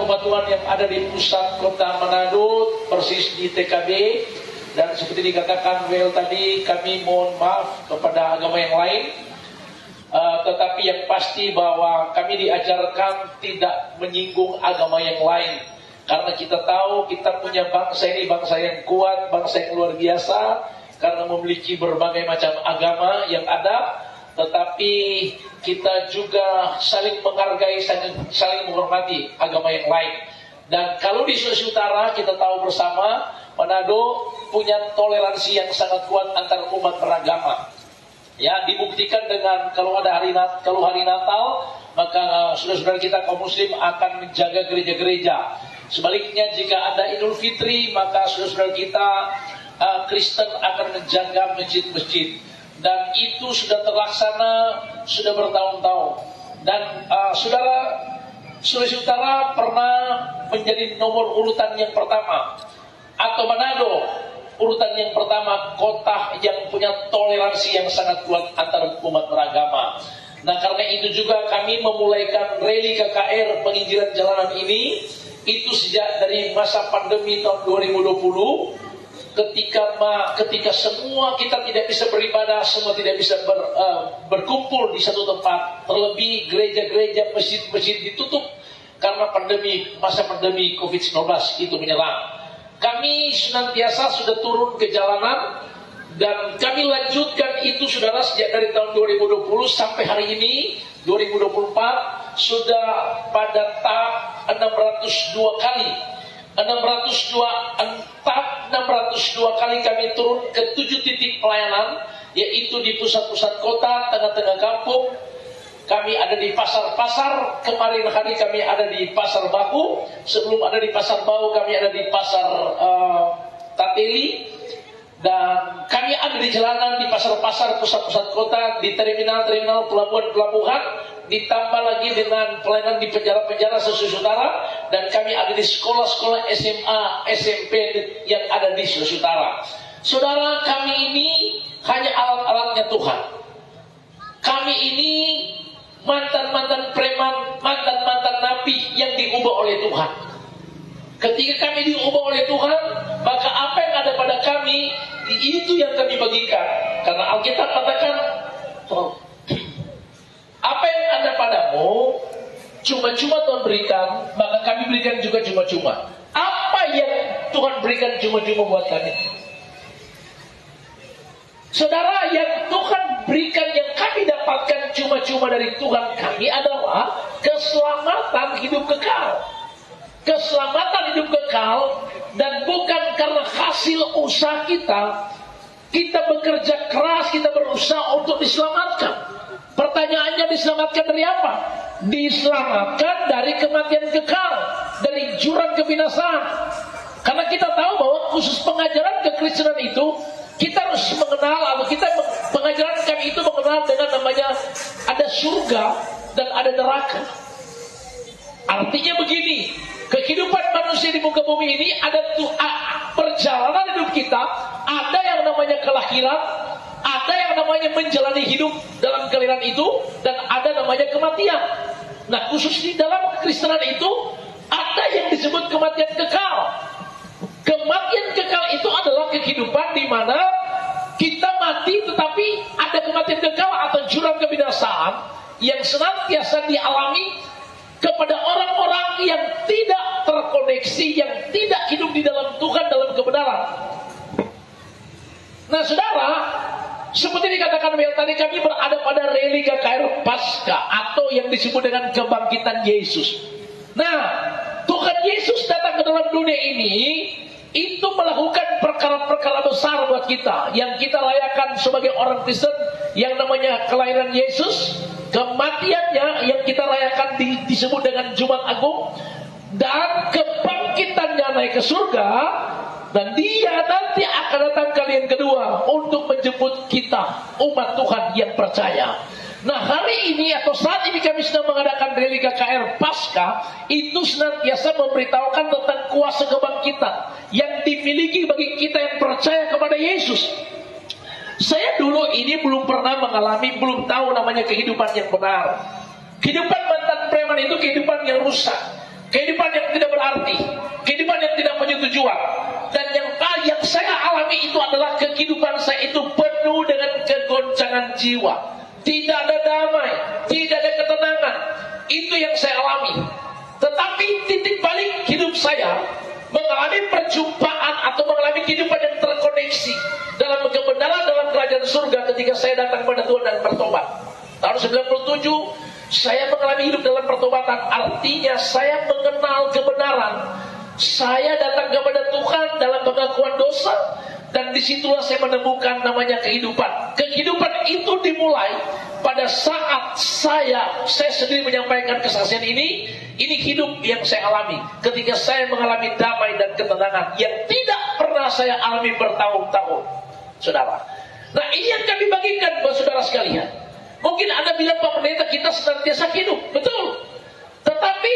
umat Tuhan yang ada di pusat kota Manado, persis di TKB. Dan seperti dikatakan Wel tadi, kami mohon maaf kepada agama yang lain. Tetapi yang pasti bahwa kami diajarkan tidak menyinggung agama yang lain. Karena kita tahu kita punya bangsa ini bangsa yang kuat, bangsa yang luar biasa. Karena memiliki berbagai macam agama yang ada. Tetapi kita juga saling menghargai, saling menghormati agama yang lain. Dan kalau di Sulawesi Utara kita tahu bersama, Manado punya toleransi yang sangat kuat antar umat beragama. Ya, dibuktikan dengan kalau hari Natal, maka saudara-saudara kita kaum muslim akan menjaga gereja-gereja. Sebaliknya jika ada Idul Fitri, maka saudara-saudara kita Kristen akan menjaga masjid-masjid. Dan itu sudah terlaksana sudah bertahun-tahun. Dan saudara, Sulawesi Utara pernah menjadi nomor urutan yang pertama, atau Manado urutan yang pertama kota yang punya toleransi yang sangat kuat antar umat beragama. Nah, karena itu juga kami memulaikan rally KKR penginjilan jalanan ini itu sejak dari masa pandemi tahun 2020, ketika semua kita tidak bisa beribadah, semua tidak bisa berkumpul di satu tempat, terlebih gereja-gereja, masjid-masjid ditutup karena masa pandemi COVID-19 itu menyerang. Kami senantiasa sudah turun ke jalanan dan kami lanjutkan itu saudara sejak dari tahun 2020 sampai hari ini 2024 sudah pada tahap 602 kali. 602 kali kami turun ke 7 titik pelayanan, yaitu di pusat-pusat kota, tengah-tengah kampung. Kami ada di pasar-pasar. Kemarin hari kami ada di Pasar Baku. Sebelum ada di Pasar Bau, kami ada di Pasar Tateli. Dan kami ada di jalanan, di pasar-pasar, pusat-pusat kota, di terminal-terminal, pelabuhan-pelabuhan. Ditambah lagi dengan pelayanan di penjara-penjara Sulawesi Utara. Dan kami ada di sekolah-sekolah SMA, SMP yang ada di Sulawesi Utara. Saudara, kami ini hanya alat-alatnya Tuhan. Kami ini mantan-mantan preman, mantan-mantan napi yang diubah oleh Tuhan. Ketika kami diubah oleh Tuhan, maka apa yang ada pada kami, itu yang kami bagikan. Karena Alkitab katakan, apa yang ada padamu, cuma-cuma Tuhan berikan, maka kami berikan juga cuma-cuma. Apa yang Tuhan berikan cuma-cuma buat kami? Saudara, yang Tuhan berikan, yang kami dapatkan cuma-cuma dari Tuhan kami adalah keselamatan hidup kekal. Keselamatan hidup kekal, dan bukan karena hasil usaha kita. Kita bekerja keras, kita berusaha untuk diselamatkan. Pertanyaannya, diselamatkan dari apa? Diselamatkan dari kematian kekal, dari jurang kebinasaan. Karena kita tahu bahwa khusus pengajaran kekristenan itu, kita harus mengenal, atau pengajaran kami itu mengenal dengan namanya ada surga dan ada neraka. Artinya begini, kehidupan manusia di muka bumi ini ada perjalanan hidup kita, ada yang namanya kelahiran, ada yang namanya menjalani hidup dalam kelahiran itu, dan ada namanya kematian. Nah, khusus di dalam kekristenan itu ada yang disebut kematian kekal. Kematian kekal itu adalah kehidupan di mana kita mati, tetapi ada kematian kekal atau jurang kebinasaan yang senantiasa dialami kepada orang-orang yang tidak terkoneksi, yang tidak hidup di dalam Tuhan dalam kebenaran. Nah, saudara, seperti dikatakan Mel tadi, kami berada pada rally KKR Paskah atau yang disebut dengan kebangkitan Yesus. Nah, Tuhan Yesus datang ke dalam dunia ini itu melakukan perkara-perkara besar buat kita, yang kita layakan sebagai orang Kristen, yang namanya kelahiran Yesus, kematiannya yang kita rayakan disebut dengan Jumat Agung, dan kebangkitannya naik ke surga. Dan dia nanti akan datang kali yang kedua untuk menjemput kita, umat Tuhan yang percaya. Nah, hari ini atau saat ini kami sedang mengadakan rally KKR Paskah, itu senantiasa memberitahukan tentang kuasa kebangkitan yang dimiliki bagi kita yang percaya kepada Yesus. Saya dulu ini belum pernah mengalami, belum tahu namanya kehidupan yang benar. Kehidupan mantan preman itu kehidupan yang rusak. kehidupan yang tidak berarti, kehidupan yang tidak punya tujuan. Dan yang saya alami itu adalah kehidupan saya itu penuh dengan kegoncangan jiwa. Tidak ada damai, tidak ada ketenangan. Itu yang saya alami. Tetapi titik balik hidup saya mengalami perjumpaan atau mengalami kehidupan yang terkoneksi dalam kebenaran dalam kerajaan surga ketika saya datang kepada Tuhan dan bertobat. Tahun 97 saya mengalami hidup dalam pertobatan. Artinya saya mengenal kebenaran. Saya datang kepada Tuhan dalam pengakuan dosa. Dan disitulah saya menemukan namanya kehidupan. Kehidupan itu dimulai pada saat saya sendiri menyampaikan kesaksian ini. Ini hidup yang saya alami ketika saya mengalami damai dan ketenangan yang tidak pernah saya alami bertahun-tahun, saudara. Nah, ini yang kami bagikan buat saudara sekalian. Mungkin Anda bilang, Pak Pendeta, kita senantiasa hidup. Betul. Tetapi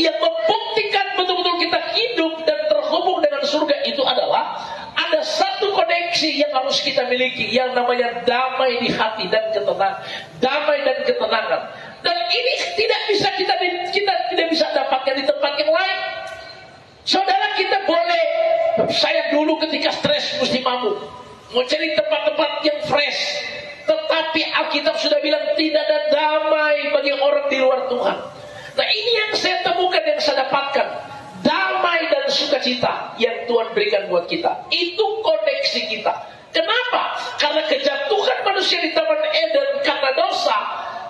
yang membuktikan betul-betul kita hidup dan terhubung dengan surga itu adalah ada satu koneksi yang harus kita miliki, yang namanya damai di hati dan ketenangan. Damai dan ketenangan. Dan ini tidak bisa kita tidak bisa dapatkan di tempat yang lain. Saudara, kita boleh, saya dulu ketika stres mesti mabuk, mau cari tempat-tempat yang fresh. Tetapi Alkitab sudah bilang tidak ada damai bagi orang di luar Tuhan. Nah, ini yang saya temukan, yang saya dapatkan. Damai dan sukacita yang Tuhan berikan buat kita. Itu koneksi kita. Kenapa? Karena kejatuhan manusia di Taman Eden karena dosa,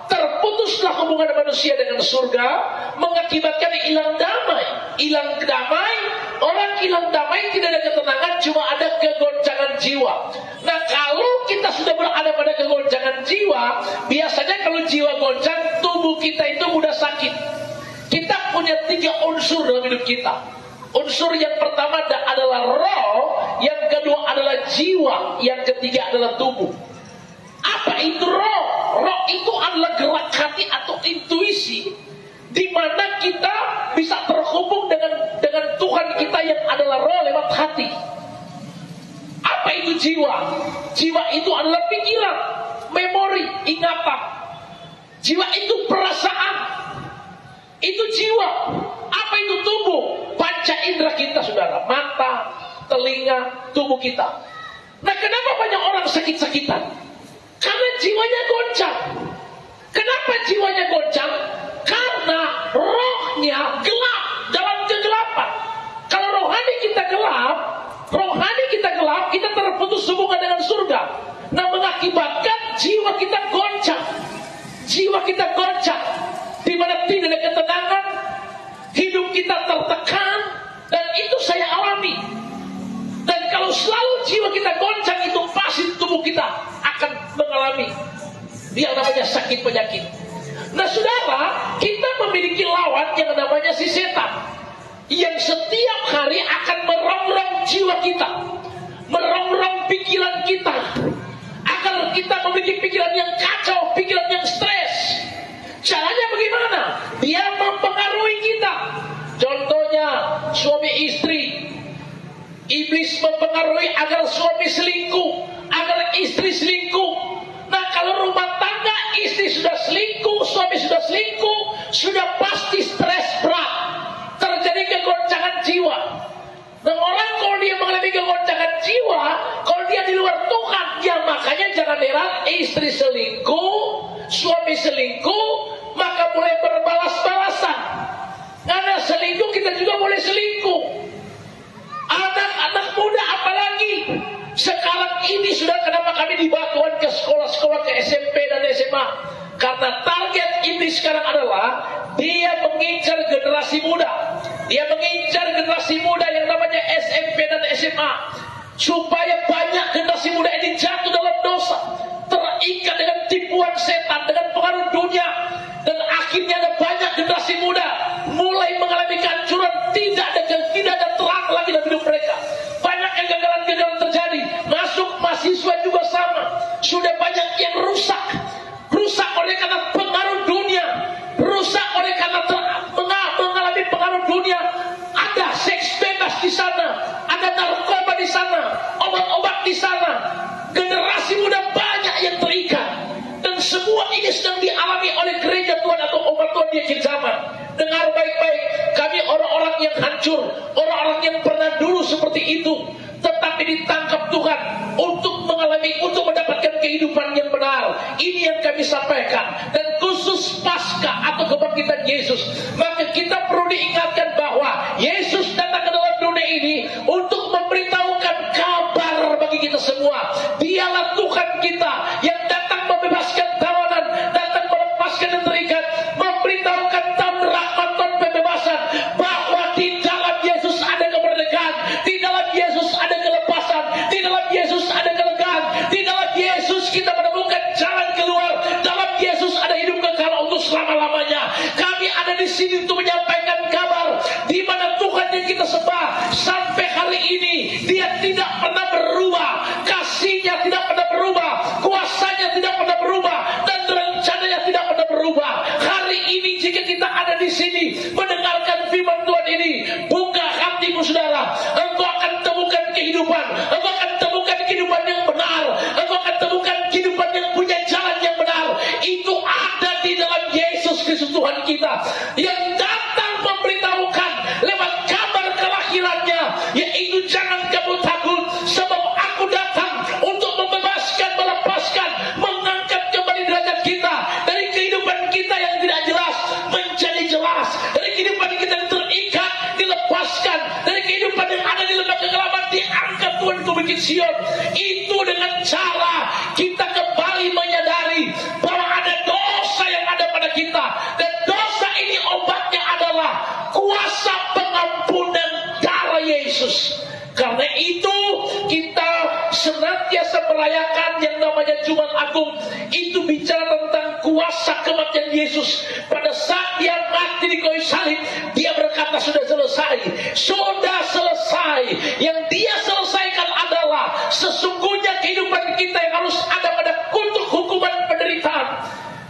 terputuslah hubungan manusia dengan surga, mengakibatkan hilang damai. Hilang damai, orang hilang damai, tidak ada ketenangan, cuma ada kegoncangan jiwa. Nah, kalau kita sudah berada pada kegoncangan jiwa, biasanya kalau jiwa goncang, tubuh kita itu mudah sakit. Kita punya 3 unsur dalam hidup kita. Unsur yang pertama adalah roh, yang kedua adalah jiwa, yang ketiga adalah tubuh. Apa itu roh? Roh itu adalah gerak hati atau intuisi, di mana kita bisa terhubung dengan Tuhan kita yang adalah roh lewat hati. Apa itu jiwa? Jiwa itu adalah pikiran, memori, ingatan. Jiwa itu perasaan. Itu jiwa. Apa itu tubuh? Panca indera kita, saudara. Mata, telinga, tubuh kita. Nah, kenapa banyak orang sakit-sakitan? Karena jiwanya goncang. Kenapa jiwanya goncang? Karena rohnya gelap, dalam kegelapan. Kalau rohani kita gelap, kita terputus hubungan dengan surga. Nah, mengakibatkan jiwa kita goncang. Jiwa kita goncang, di mana tidak ada ketenangan, hidup kita tertekan, dan itu saya alami. Dan kalau selalu jiwa kita goncang, itu pasti tubuh kita akan mengalami yang namanya sakit penyakit. Nah, saudara, kita memiliki lawan yang namanya si setan, yang setiap hari akan merongrong jiwa kita, merongrong pikiran kita, agar kita memiliki pikiran yang kacau, pikiran yang stres. Caranya bagaimana? Dia mempengaruhi kita. Contohnya suami istri. Iblis mempengaruhi agar suami selingkuh, agar istri selingkuh. Nah, kalau rumah tangga istri sudah selingkuh, suami sudah selingkuh, sudah pasti stres berat, terjadi kegoncangan jiwa. Nah, orang kalau dia mengalami kegoncangan jiwa, kalau dia di luar Tuhan, ya makanya jangan heran istri selingkuh, suami selingkuh, maka boleh berbalas-balasan. Karena selingkuh, kita juga boleh selingkuh. Anak-anak muda apalagi. Sekarang ini sudah, kenapa kami dibawa Tuhan ke sekolah-sekolah, ke SMP dan SMA? Karena target iblis sekarang adalah dia mengincar generasi muda. Dia mengincar generasi muda yang namanya SMP dan SMA, supaya banyak generasi muda ini jatuh dalam dosa, terikat dengan tipuan setan, dengan pengaruh dunia. Dan akhirnya ada banyak generasi muda mulai mengalami kehancuran, tidak ada terang lagi dalam hidup mereka. Banyak kegagalan-kegagalan terjadi. Masuk mahasiswa juga sama. Sudah banyak yang rusak oleh karena pengaruh dunia, rusak oleh karena mengalami pengaruh dunia. Ada seks bebas di sana, ada narkoba di sana, obat-obat di sana. Generasi muda banyak yang terikat. Dan semua ini sedang dialami oleh gereja Tuhan atau umat Tuhan di akhir zaman. Dengar baik-baik, kami yang hancur, orang-orang yang pernah dulu seperti itu, tetapi ditangkap Tuhan untuk mendapatkan kehidupan yang benar. Ini yang kami sampaikan. Dan khusus Paskah atau kebangkitan Yesus, maka kita perlu diingatkan bahwa Yesus datang ke dalam dunia ini untuk memberitahukan kabar bagi kita semua. Dialah Tuhan kita yang datang membebaskan tawanan, datang melepaskan yang terikat, memberitahukan tahun rahmat dan pembebasan, bahwa di dalam Yesus ada kemerdekaan, di dalam Yesus ada kelepasan, di dalam Yesus ada kelegaan, di dalam Yesus kita menemukan jalan keluar, dalam Yesus ada hidup kekal untuk selama-lamanya. Kami ada di sini untuk menyampaikan kabar di mana Tuhan yang kita sembah sampai hari ini Dia tidak pernah berubah, kasih-Nya tidak pernah berubah, kuasa-Nya tidak pernah berubah, dan rencana-Nya tidak pernah berubah. Hari ini jika kita ada di sini mendengarkan firman Tuhan ini, buka hatimu saudara, engkau akan temukan kehidupan, engkau akan temukan kehidupan yang benar, engkau akan temukan kehidupan yang punya jalan yang benar. Itu ada di dalam Yesus Kristus Tuhan kita, yang datang memberitahukan lewat kabar kelahirannya, yaitu jangan kamu takut, sebab aku datang untuk membebaskan, melepaskan, mengangkat kembali derajat kita dari kehidupan kita yang tidak jelas menjadi jelas, dari kehidupan kita yang terikat dilepaskan, dari kehidupan yang ada di lembah kegelapan diangkat Tuhan ke bukit Sion. Itu dengan cara kita kembali menyadari bahwa ada dosa yang ada pada kita, dan dosa ini obatnya adalah kuasa pengampunan darah Yesus. Karena itu kita senantiasa merayakan yang namanya Jumat Agung. Itu bicara tentang kuasa kematian Yesus. Pada saat Dia mati di kayu salib, Dia berkata sudah selesai, sudah selesai. Yang Dia selesaikan adalah sesungguhnya kehidupan kita yang harus ada pada untuk hukuman penderitaan,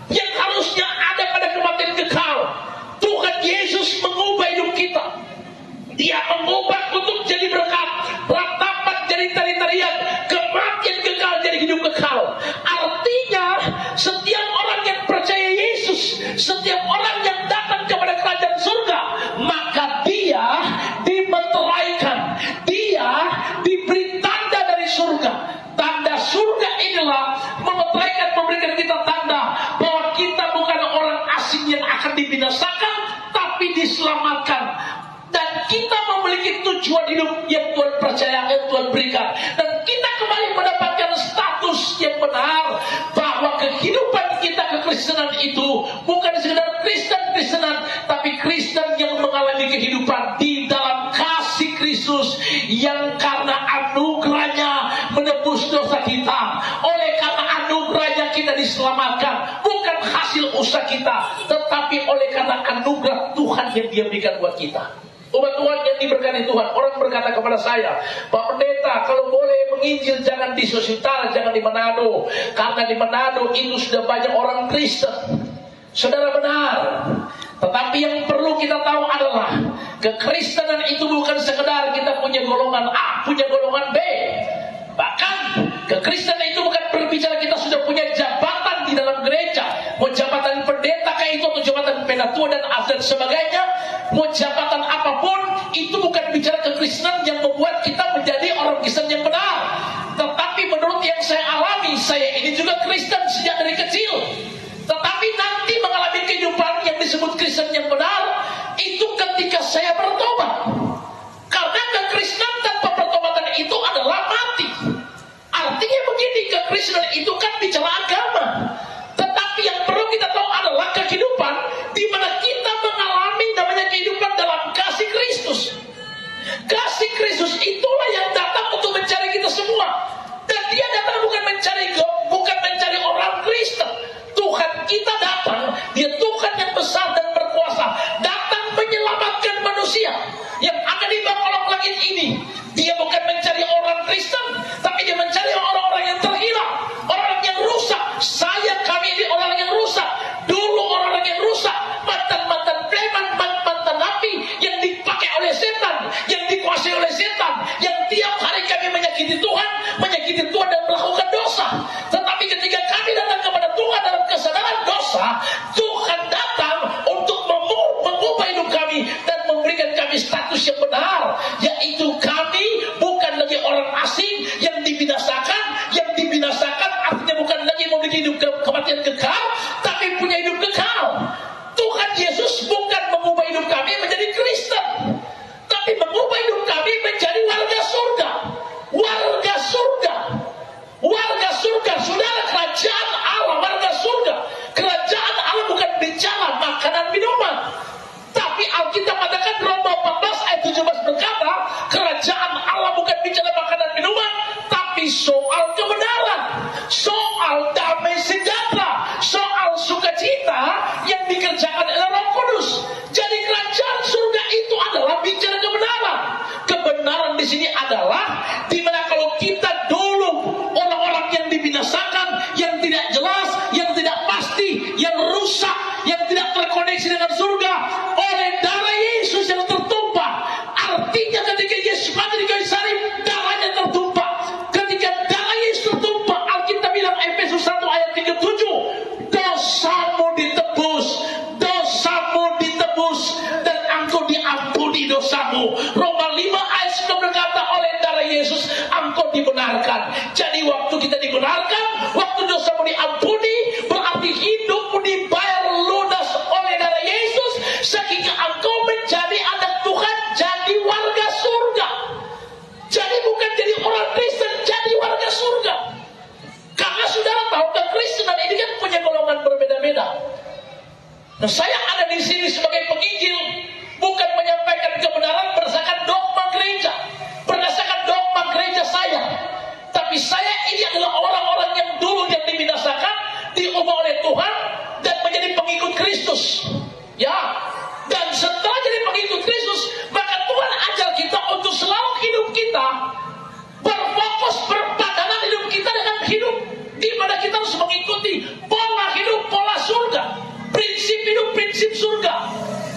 yang harusnya ada pada kematian kekal. Tuhan Yesus mengubah hidup kita. Dia mengubah untuk jadi berkat, ratapan jadi tari-tarian, kematian kekal jadi hidup kekal. Artinya setiap orang yang percaya Yesus, setiap orang yang datang kepada kerajaan surga, maka dia dimeteraikan, dia diberi tanda dari surga. Tanda surga inilah memeteraikan, memberikan kita tanda bahwa kita bukan orang asing yang akan dibinasakan, tapi diselamatkan. Dan kita memiliki tujuan hidup yang Tuhan percaya, yang Tuhan berikan. Dan kita kembali mendapatkan status yang benar, bahwa kehidupan kita kekristenan itu bukan sekedar Kristen-Kristenan, tapi Kristen yang mengalami kehidupan di dalam kasih Kristus, yang karena anugerahnya menebus dosa kita. Oleh karena anugerahnya kita diselamatkan, bukan hasil usaha kita, tetapi oleh karena anugerah Tuhan yang Dia berikan buat kita. Umat Tuhan yang diberkati Tuhan, orang berkata kepada saya, Pak Pendeta, kalau boleh menginjil jangan di Sulawesi Utara, jangan di Manado, karena di Manado itu sudah banyak orang Kristen. Saudara, benar. Tetapi yang perlu kita tahu adalah kekristenan itu bukan sekedar kita punya golongan A, punya golongan B. Bahkan kekristenan itu bukan berbicara kita sudah punya jabatan di dalam gereja, mau jabatan pendeta kayak itu atau jabatan penatua dan sebagainya, mau jabatan apapun, itu bukan bicara kekristenan yang membuat kita menjadi orang Kristen yang benar. Tetapi menurut yang saya alami, saya ini juga Kristen sejak dari kecil. Tetapi nanti mengalami kehidupan yang disebut Kristen yang benar, itu ketika saya bertobat. Karena kekristenan tanpa pertobatan itu adalah mati. Artinya begini, kekristenan itu kan bicara agama. Tetapi yang perlu kita tahu adalah kehidupan di mana kita mengalami namanya kehidupan dalam benar, yaitu kami bukan lagi orang asing yang dibinasakan. Yang dibinasakan artinya bukan lagi memiliki hidup kematian kekal, tapi punya hidup kekal. Tuhan Yesus bukan mengubah hidup kami menjadi Kristen, tapi mengubah hidup kami menjadi warga surga. Warga surga. Warga surga, saudara, kerajaan Allah, warga surga. Kerajaan Allah bukan bicara makanan minuman, tapi Alkitab katakan Roma 14 ayat 17 berkata, kerajaan Allah bukan bicara makanan minuman, tapi soal kebenaran, soal damai sejahtera, soal sukacita yang dikerjakan oleh Roh Kudus. Jadi kerajaan surga itu adalah bicara kebenaran. Kebenaran di sini adalah dimana kalau kita dulu orang-orang yang dibinasakan, yang tidak jelas, yang tidak pasti, yang rusak, yang tidak terkoneksi dengan surga, oleh darah Yesus yang tertumpah. Artinya ketika Yesus mati di kayu salib, darahnya tertumpah. Ketika darah Yesus tertumpah, Alkitab bilang Efesus 1 ayat 37, dosamu ditebus, dosamu ditebus, dan engkau diampuni dosamu. Roma 5 ayat 9 berkata, oleh darah Yesus engkau dibenarkan. Jadi waktu kita dibenarkan, waktu dosamu diampuni, berarti hidupmu dibayar lunas oleh darah Yesus, sehingga engkau menjadi anak Tuhan, jadi warga surga. Jadi bukan jadi orang Kristen, jadi warga surga. Karena saudara tahu, kekristenan ini kan punya golongan berbeda-beda. Nah, saya ada di sini sebagai penginjil, bukan menyampaikan kebenaran berdasarkan dogma gereja, berdasarkan dogma gereja saya. Tapi saya ini adalah orang-orang yang dulu yang dibinasakan, diubah oleh Tuhan dan menjadi pengikut Kristus. Ya, dan setelah jadi pengikut Kristus, maka Tuhan ajar kita untuk selalu hidup kita berfokus, berpadangan hidup kita dengan hidup di mana kita harus mengikuti pola hidup, pola surga, prinsip hidup, prinsip surga.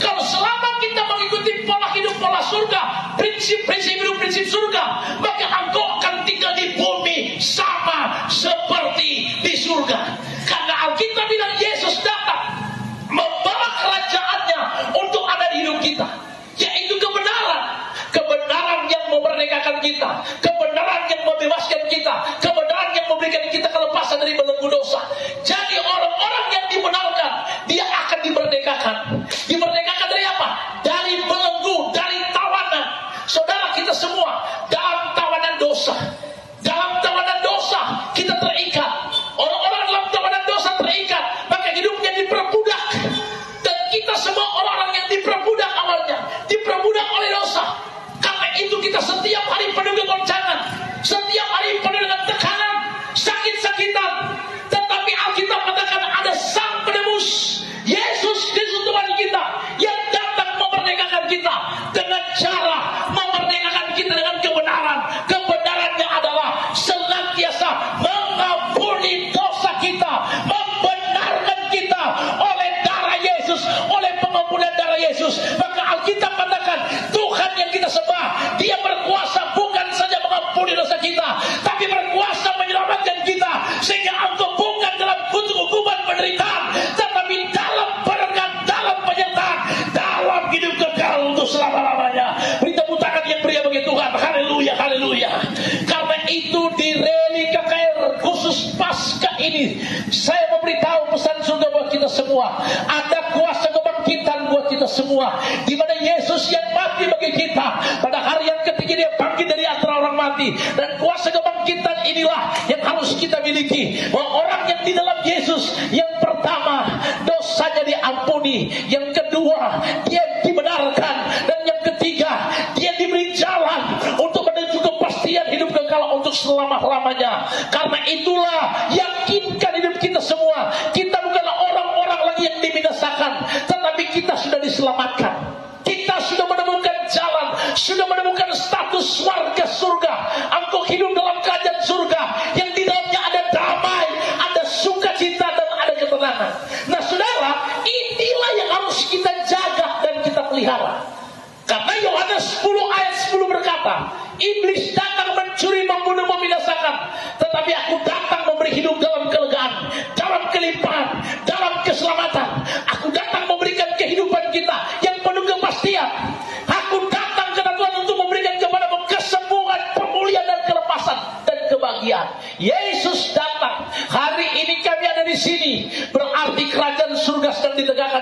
Kalau selama kita mengikuti pola hidup, pola surga, prinsip hidup, prinsip surga, maka engkau akan tinggal di bumi sama seperti di surga. Karena Alkitab bilang Yesus datang membawa kerajaannya untuk ada di hidup kita, yaitu kebenaran. Kebenaran yang memerdekakan kita, kebenaran yang membebaskan kita, kebenaran yang memberikan kita kelepasan dari belenggu dosa. Jadi orang-orang yang dibenarkan, dia akan dimerdekakan. Dimerdekakan dari apa? Dari belenggu, dari tawanan. Saudara, kita semua dalam tawanan dosa. Dalam tawanan dosa kita terikat. Orang-orang dalam tawanan dosa terikat, maka hidupnya diperbudak. Dan kita semua orang-orang yang diperbudak awalnya, diperbudak oleh dosa. Karena itu kita setiap hari penuh dengan goncangan, setiap hari penuh dengan tekanan, sakit-sakitan. Tetapi Alkitab katakan ada Sang Penebus, Yesus Kristus Tuhan kita, yang datang memerdekakan kita dengan cara memerdekakan kita dengan kebenaran. Kebenarannya adalah senantiasa mengampuni dosa kita, membenarkan kita oleh darah Yesus, oleh pengampunan darah Yesus. Maka Alkitab katakan Tuhan yang kita sembah, dia berkuasa bukan saja mengampuni dosa kita, tapi berkuasa menyelamatkan kita, sehingga engkau bukan dalam kutuk hukuman penderitaan, tetapi dalam berkat, dalam penyertaan, dalam hidup kekal untuk selama-lamanya. Beri tepuk tangan yang meriah bagi Tuhan. Haleluya, haleluya. Karena itu di rally KKR khusus pasca ini, saya memberitahu pesan surga buat kita semua. Ada kuasa kebangkitan buat kita semua, di mana Yesus yang mati bagi kita, pada hari yang ketiga dia bangkit dari antara orang mati. Dan kuasa kebangkitan inilah yang harus kita miliki. Bahwa orang yang di dalam Yesus, yang pertama dosanya diampuni, yang kedua dia dibenarkan, dan yang ketiga dia diberi jalan untuk menuju kepastian hidup kekal untuk selama-lamanya. Karena itulah yakinkan hidup kita semua, kita bukanlah orang-orang lagi yang dibinasakan, tetapi kita sudah diselamatkan. Kita sudah menemukan jalan, sudah menemukan status warga surga. Engkau hidup dalam kerajaan surga yang di dalamnya ada damai, ada sukacita, dan ada ketenangan. Nah saudara, inilah yang harus kita jaga dan kita pelihara. Karena Yohanes 10 ayat 10 berkata, iblis datang mencuri, membunuh, membinasakan, tetapi aku datang memberi hidup dalam kelegaan, dalam kelimpahan, dalam keselamatan. Aku datang memberikan kehidupan kita yang penuh kepastian. Aku datang karena Tuhan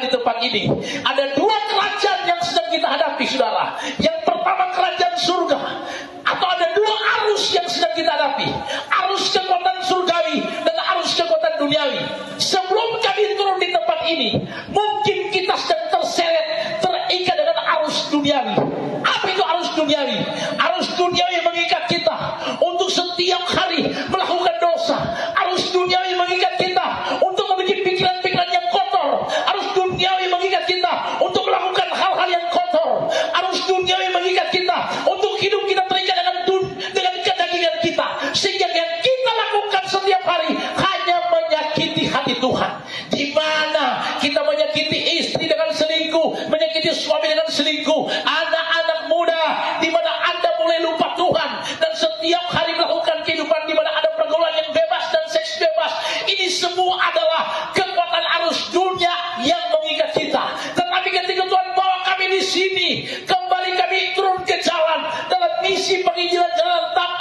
di tempat ini. Ada dua kerajaan yang sedang kita hadapi, saudara. Yang pertama kerajaan surga, atau ada dua arus yang sedang kita hadapi. Arus kekuatan surgawi dan arus kekuatan duniawi. Sebelum kami turun di tempat ini, mungkin kita sedang terseret, terikat dengan arus duniawi. Apa itu arus duniawi? Arus duniawi mengikat kita untuk setiap hari melakukan dosa. Arus duniawi mengikat kita untuk memiliki pikiran-pikiran yang kotor. Arus duniawi mengikat kita untuk melakukan hal-hal yang kotor. Arus duniawi mengikat kita untuk hidup kita terikat dengan kedagingan kita, sehingga yang kita lakukan setiap hari hanya menyakiti hati Tuhan. Di mana kita menyakiti istri dengan selingkuh, menyakiti suami dengan selingkuh, anak-anak muda, di mana Anda mulai lupa Tuhan dan setiap hari melakukan kehidupan di mana ada pergaulan yang bebas dan seks bebas. Ini semua adalah kekuatan arus dunia yang mengikat kita. Tetapi ketika Tuhan bawa kami di sini, kembali kami turun ke jalan dalam misi penginjilan jalan tahap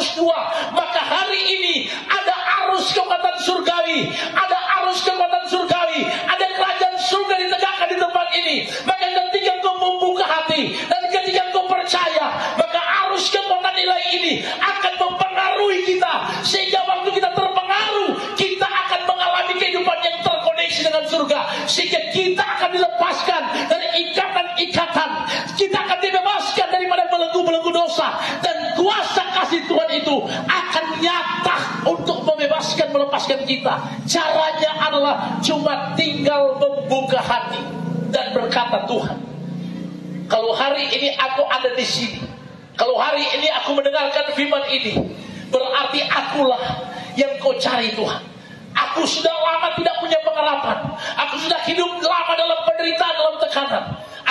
602, maka hari ini ada arus kekuatan surgawi, ada arus kekuatan surgawi, ada kerajaan surga ditegakkan di tempat ini. Maka ketika engkau membuka hati dan ketika engkau percaya, maka arus kekuatan ilahi ini akan mempengaruhi kita, sehingga waktu kita terpengaruh, kita akan mengalami kehidupan yang terkoneksi dengan surga, sehingga kita akan dilepaskan dari ikatan-ikatan, kita akan dibebaskan daripada belenggu-belenggu dosa, dan kuasa kasih Tuhan itu akan nyata untuk membebaskan, melepaskan kita. Caranya adalah cuma tinggal membuka hati dan berkata, Tuhan, kalau hari ini aku ada di sini, kalau hari ini aku mendengarkan firman ini, berarti akulah yang kau cari, Tuhan. Aku sudah lama tidak punya pengharapan. Aku sudah hidup lama dalam penderitaan, dalam tekanan.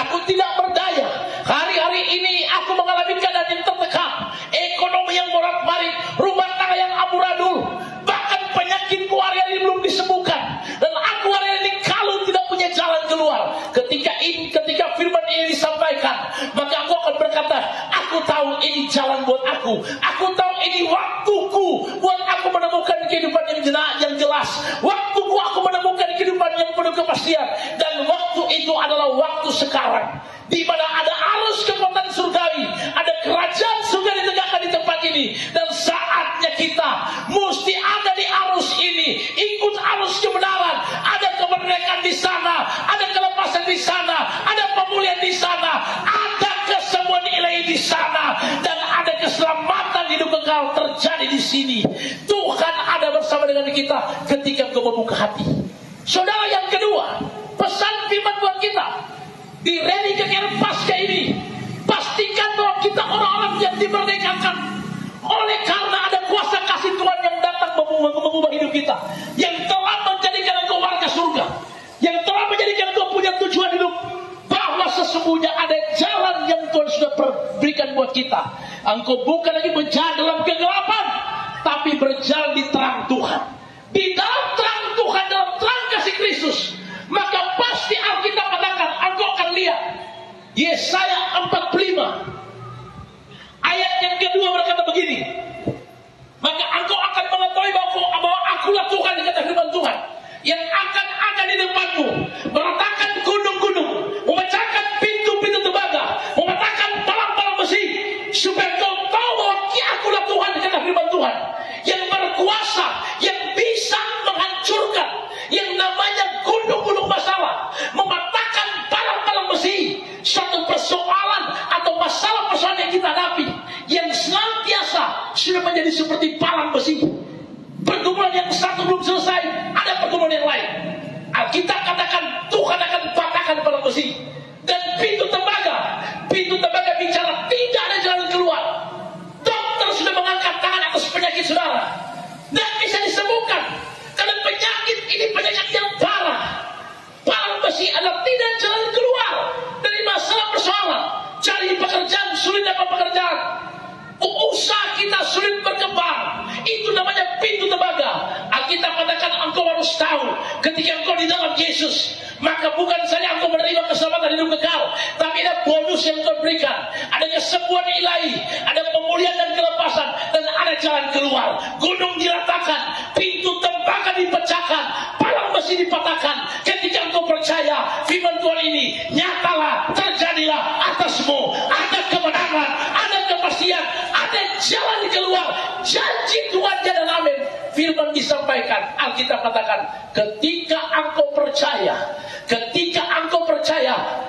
Aku tidak berdaya. Hari-hari ini aku mengalami keadaan yang tertekan, ekonomi yang bolak-balik, rumah tangga yang amburadul, bahkan penyakit hari ini belum disembuhkan, dan aku hari ini kalau tidak punya jalan keluar. Ketika firman ini disampaikan, maka aku akan berkata, aku tahu ini jalan buat aku. Aku tahu ini waktuku buat aku menemukan kehidupan yang jelas. Waktuku aku menemukan kehidupan yang penuh kepastian. Dan waktu itu adalah waktu sekarang, di mana ada arus kekuatan surgawi, ada kerajaan surga ditegakkan di tempat ini. Dan saatnya kita mesti ada di arus ini, ikut arus kebenaran. Ada kemerdekaan di sana, ada kelepasan di sana, ada pemulihan di sana, ada kesembuhan ilahi di sana, dan ada keselamatan hidup kekal terjadi di sini. Tuhan ada bersama dengan kita ketika kau membuka hati. Saudara, yang kedua, pesan firman buat kita di Ready KKR Pasca ini, pastikan bahwa kita orang-orang yang dimerdekakan oleh karena ada kuasa kasih Tuhan yang datang mengubah hidup kita, yang telah menjadikan engkau warga surga, yang telah menjadikan engkau punya tujuan hidup, bahwa sesungguhnya ada jalan yang Tuhan sudah berikan buat kita. Engkau bukan lagi berjalan dalam kegelapan, tapi berjalan di terang Tuhan. Di dalam terang Tuhan, dalam terang kasih Kristus, maka pasti Alkitab katakan, engkau akan lihat Yesaya 45 ayat yang kedua berkata begini, maka engkau akan mengetahui bahwa akulah Tuhan, kata firman Tuhan, yang akan ada di depanmu, meratakan gunung-gunung, memecahkan pintu-pintu tembaga, mematahkan palang-palang besi, supaya kau tahu bahwa akulah Tuhan, kata firman Tuhan, yang berkuasa, yang bisa menghancurkan yang namanya gunung-gunung masalah, mematahkan palang-palang besi. Suatu persoalan atau masalah-persoalan yang kita hadapi, yang senantiasa sudah menjadi seperti palang besi. Pergumulan yang satu belum selesai, ada pergumulan yang lain. Alkitab katakan Tuhan akan patahkan palang besi. Dan pintu tembaga bicara tidak ada jalan keluar. Dokter sudah mengangkat tangan atas penyakit saudara, dan bisa disembuhkan. Karena penyakit ini penyakit yang parah. Palang besi adalah tidak jalan keluar dari masalah persoalan. Cari pekerjaan, sulit dapat pekerjaan. Usaha kita sulit berkembang. Itu namanya pintu tembaga. Alkitab katakan engkau harus tahu, ketika engkau di dalam Yesus, maka bukan saja engkau menerima keselamatan hidup kekal, tapi ada bonus yang Tuhan berikan. Ada kesembuhan ilahi, ada pemulihan dan kelepasan, dan ada jalan keluar. Gunung diratakan, pintu tembaga dipecahkan, palang besi dipatahkan. Ketika engkau percaya percaya firman Tuhan ini nyatalah, terjadilah atasmu. Ada kemenangan, ada kepastian, ada jalan keluar. Janji Tuhan dan amin. Firman disampaikan, Alkitab katakan, ketika engkau percaya,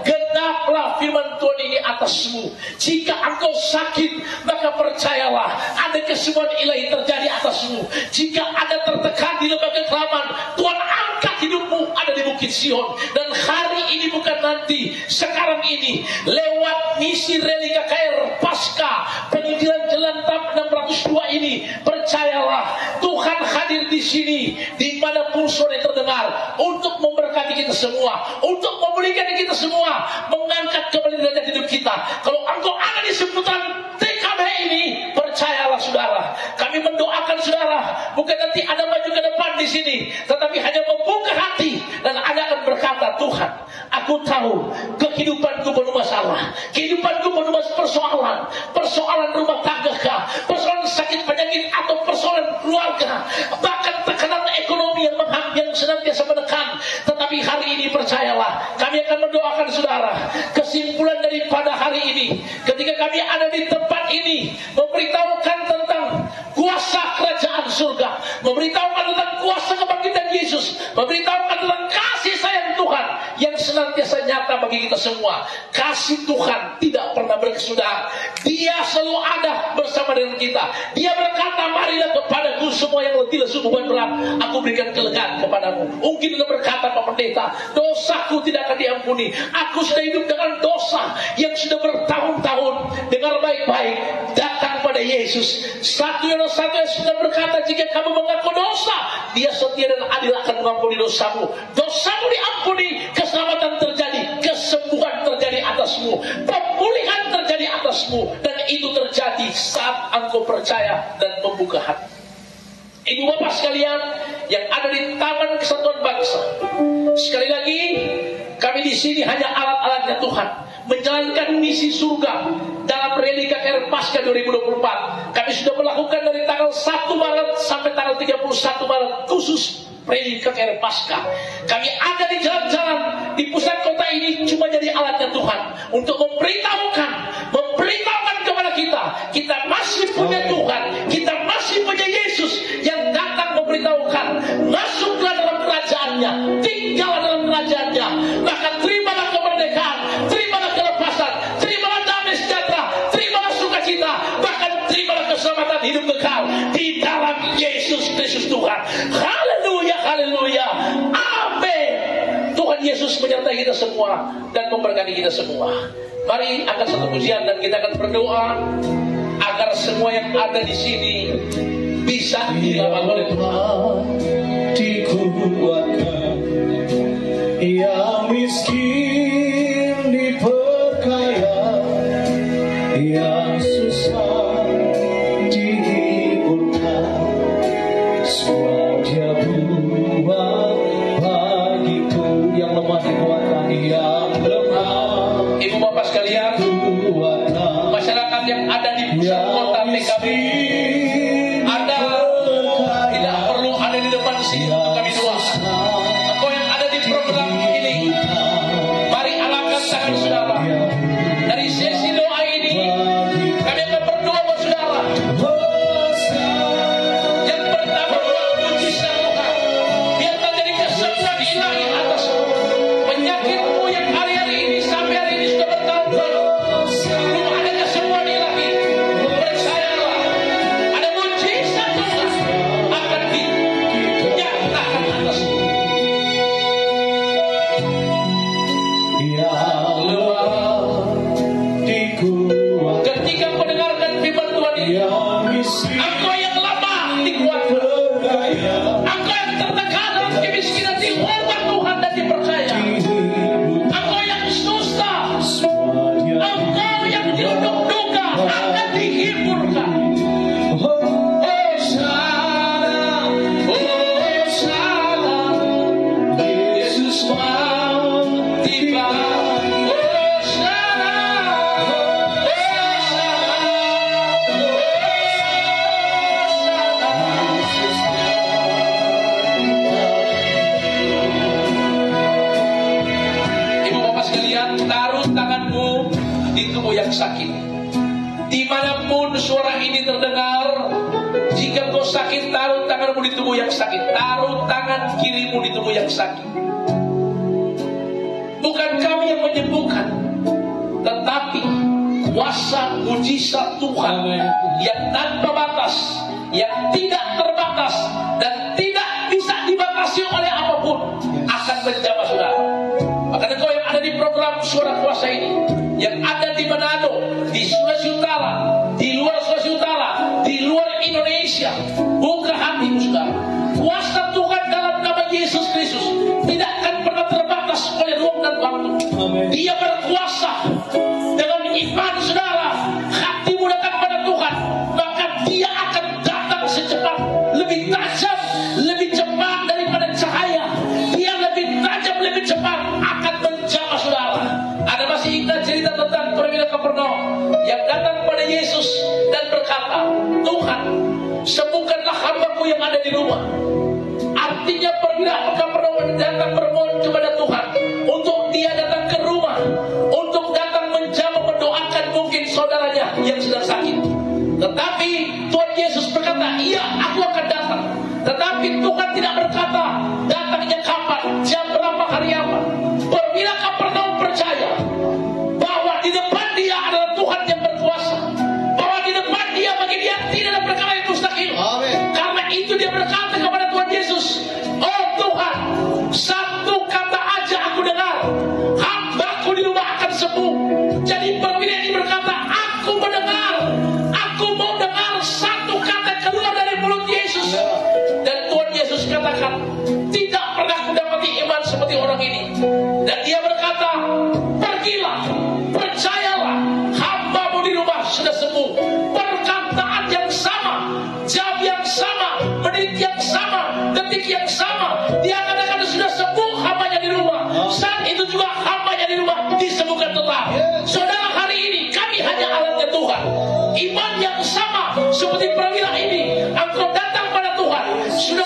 genaplah firman Tuhan ini atasmu. Jika engkau sakit, maka percayalah ada kesembuhan ilahi terjadi atasmu. Jika ada tertekan di lembaga kelaman, Tuhan angkat hidupmu ada di Bukit Sion. Dan hari ini bukan nanti, sekarang ini lewat misi Reli KKR Pasca Penginjilan Jalan Tahap 602 ini, percayalah Tuhan hadir di sini dimanapun sore terdengar untuk memberkati kita semua, untuk memulihkan kita semua, mengangkat kembali derajat hidup kita. Kalau engkau ada di seputaran TKB ini, percayalah saudara, kami mendoakan saudara, bukan nanti ada maju ke depan di sini, tetapi hanya membuka hati dan Anda akan berkata, Tuhan, aku tahu kehidupanku penuh masalah, kehidupanku penuh persoalan rumah tangga kah, persoalan sakit penyakit atau persoalan keluarga, bahkan tekanan ekonomi yang senantiasa menekan. Tetapi hari ini percayalah, kami akan mendoakan saudara. Kesimpulan daripada hari ini, ketika kami ada di tempat ini, memberitahukan tentang kuasa kerajaan surga, memberitahukan tentang kuasa kebangkitan Yesus, memberitahukan tentang kasih sayang Tuhan yang senantiasa nyata bagi kita semua. Kasih Tuhan tidak pernah berkesudahan. Dia selalu ada bersama dengan kita. Dia berkata, marilah kepadaku semua yang letih lesu beban berat, aku berikan kelegaan kepadamu. Mungkin dia berkata, Pak Pendeta, dosaku tidak akan diampuni. Aku sudah hidup dengan dosa yang sudah bertahun-tahun. Dengar baik-baik, datang pada Yesus. Satu yang sudah berkata, jika kamu mengaku dosa, Dia setia dan adil akan mengampuni dosamu. Dosamu diampuni, keselamatan terjadi, kesembuhan terjadi atasmu, pemulihan terjadi atasmu, dan itu terjadi saat engkau percaya dan membuka hati. Ibu bapak sekalian yang ada di Taman Kesatuan Bangsa, sekali lagi kami di sini hanya alat-alatnya Tuhan, menjalankan misi surga dalam Reli KKR Pasca 2024. Kami sudah melakukan dari tanggal 1 Maret sampai tanggal 31 Maret khusus Reli KKR Pasca. Kami ada di jalan-jalan di pusat kota ini cuma jadi alatnya Tuhan untuk memberitahukan kepada kita masih punya Tuhan, kita masih punya Yesus yang datang memberitahukan, masuklah dalam kerajaannya, tinggallah dalam kerajaannya, maka terimalah kemerdekaan, terimalah kelepasan, terimalah damai sejahtera, terimalah sukacita, bahkan terimalah keselamatan hidup kekal di dalam Yesus Kristus Tuhan. Haleluya, haleluya, amin. Tuhan Yesus menyertai kita semua dan memberkati kita semua. Mari angkat satu pujian dan kita akan berdoa agar semua yang ada di sini bisa dilawan oleh Tuhan. Dikuatkan yang miskin diperkaya, yang susah dihiburkan, semua Dia buat bagiku. Yang lemah dikuatkan, yang lemah. Ibu bapak sekalian, masyarakat yang ada di pusat kota TKB, Anda tidak perlu ada di depan sini untuk kami doa. Engkau yang ada di program ini, mari alangkan tangan saudara. Dari sesi doa ini, kami akan berdoa buat saudara. Yang pertama, doa mujizat Tuhan, biar terjadi kesembuhan ilahi atasmu. Penyakitmu yang hari-hari ini sampai hari ini sudah bertahun-tahun belum ada kesembuhan ilahi, percayalah sakit. Dimanapun suara ini terdengar, jika kau sakit, taruh tanganmu di tubuh yang sakit. Taruh tangan kirimu di tubuh yang sakit. Bukan kami yang menyembuhkan, tetapi kuasa mujizat Tuhan yang tanpa batas, yang tidak terbatas, dan tidak bisa dibatasi oleh apapun, akan menjamah saudara. Maka engkau yang ada di program Suara Kuasa ini, yang ada di Manado, di Sulawesi Utara, di luar Sulawesi Utara, di luar Indonesia, buka hatimu saudara. Kuasa Tuhan dalam nama Yesus Kristus tidak akan pernah terbatas oleh ruang dan waktu. Dia berkuasa. Dengan iman saudara, hatimu datang pada Tuhan, maka dia akan datang secepat, lebih tajam, lebih cepat daripada cahaya. Dia lebih tajam, lebih cepat, akan menjamah saudara. Ada masih ingat cerita tentang perwira Kapernaum yang datang pada Yesus dan berkata, Tuhan, sembuhkanlah hambaku yang ada di rumah. Artinya perwira Kapernaum datang bermohon kepada Tuhan untuk dia datang ke rumah, untuk datang menjamah, mendoakan mungkin saudaranya yang sedang sakit. Tetapi Tuhan Yesus berkata, iya, aku akan datang. Tetapi Tuhan tidak berkata datangnya kapan, jam berapa, hari apa. Perwira Kapernaum percaya bahwa di depan dia adalah Tuhan yang berkuasa, bahwa di depan dia, bagi dia tidak ada perkara yang mustahil. Karena itu dia berkata kepada Tuhan Yesus, oh Tuhan, satu kata aja aku dengar, hambaku di rumah akan sembuh. Jadi perwira ini berkata, aku mendengar, aku mau dengar satu kata keluar dari mulut Yesus. Dan Tuhan Yesus katakan, tidak pernah kudapati iman seperti orang ini. Dan dia berkata, pergilah, percayalah, hambamu di rumah sudah sembuh. Perkataan yang sama, jam yang sama, menit yang sama, detik yang sama, dia katakan sudah sembuh hambanya di rumah. Saat itu juga hambanya di rumah disembuhkan total. Saudara, hari ini kami hanya alatnya Tuhan. Iman yang sama seperti perwira ini, engkau datang pada Tuhan.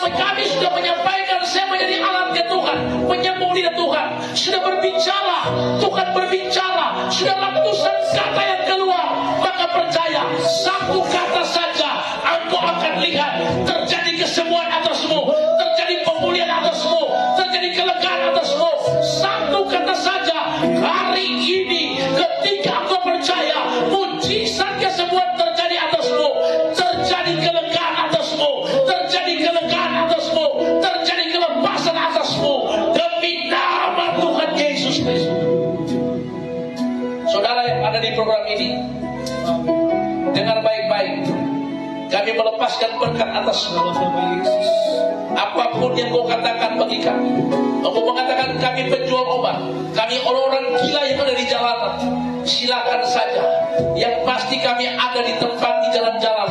Kami sudah menyampaikan, saya menjadi alatnya Tuhan, penyambung lidah Tuhan. Sudah berbicara, Tuhan berbicara, sudah ratusan kata yang keluar. Maka percaya, satu kata saja, engkau akan lihat terjadi kesembuhan atasmu, terjadi pemulihan atasmu, terjadi kelegaan atasmu. Satu kata saja, hari ini ketika engkau percaya, mujizat kesembuhan terjadi atasmu, terjadi kelegaan atasmu, terjadi kelegaan atasmu, terjadi kelepasan atasmu, demi nama Tuhan Yesus Kristus. Saudara yang ada di program ini, dengar baik-baik. Kami melepaskan berkat atas nama Yesus. Apapun yang kau katakan bagi kami, kau mengatakan kami penjual obat, kami orang-orang gila yang ada di jalanan, silakan saja. Yang pasti kami ada di tempat, di jalan-jalan,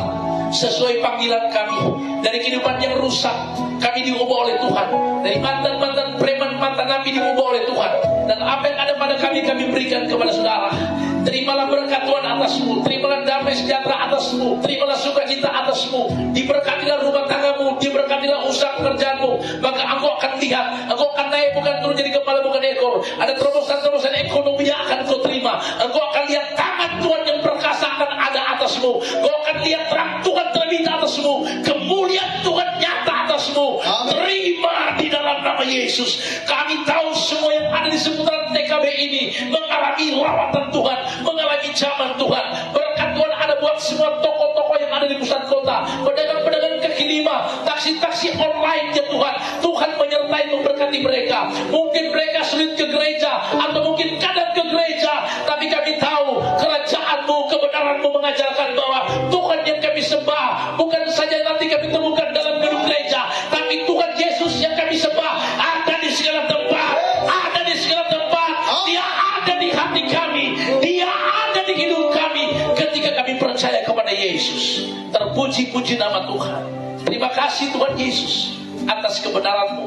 sesuai panggilan kami. Dari kehidupan yang rusak, kami diubah oleh Tuhan. Dari mantan-mantan preman, mantan nabi diubah oleh Tuhan. Dan apa yang ada pada kami, kami berikan kepada saudara. Terimalah berkat Tuhan atasmu, terimalah damai sejahtera atasmu, terimalah sukacita atasmu, diberkatilah rumah tanggamu, diberkatilah usaha pekerjaanmu. Maka engkau akan lihat, engkau akan naik bukan turun jadi kepala bukan ekor. Ada terobosan-terobosan ekonomi yang akan kau terima. Engkau akan lihat tangan Tuhan yang perkasa akan ada atasmu. Engkau akan lihat terang Tuhan terbit atasmu, kemuliaan Tuhan nyata atasmu. Terima di dalam nama Yesus. Kami tahu semua yang ada di seputaran TKB ini mengalami lawatan Tuhan, mengalami zaman Tuhan. Berkat Tuhan ada buat semua toko-toko yang ada di pusat kota, pedagang-pedagang kaki lima, taksi-taksi online ya Tuhan. Tuhan menyertai memberkati mereka. Mungkin mereka sulit ke gereja, atau mungkin kadang ke gereja, tapi kami tahu kerajaanmu, kebenaranmu mengajarkan bahwa Tuhan yang kami sembah bukan saja nanti kami temukan dalam gedung gereja, tapi Tuhan Yesus yang kami sembah ada di segala tempat, ada di segala tempat. Dia ada di hati kami, Dia ada di hidup kami ketika kami percaya kepada Yesus. Terpuji-puji nama Tuhan. Terima kasih Tuhan Yesus atas kebenaran-Mu,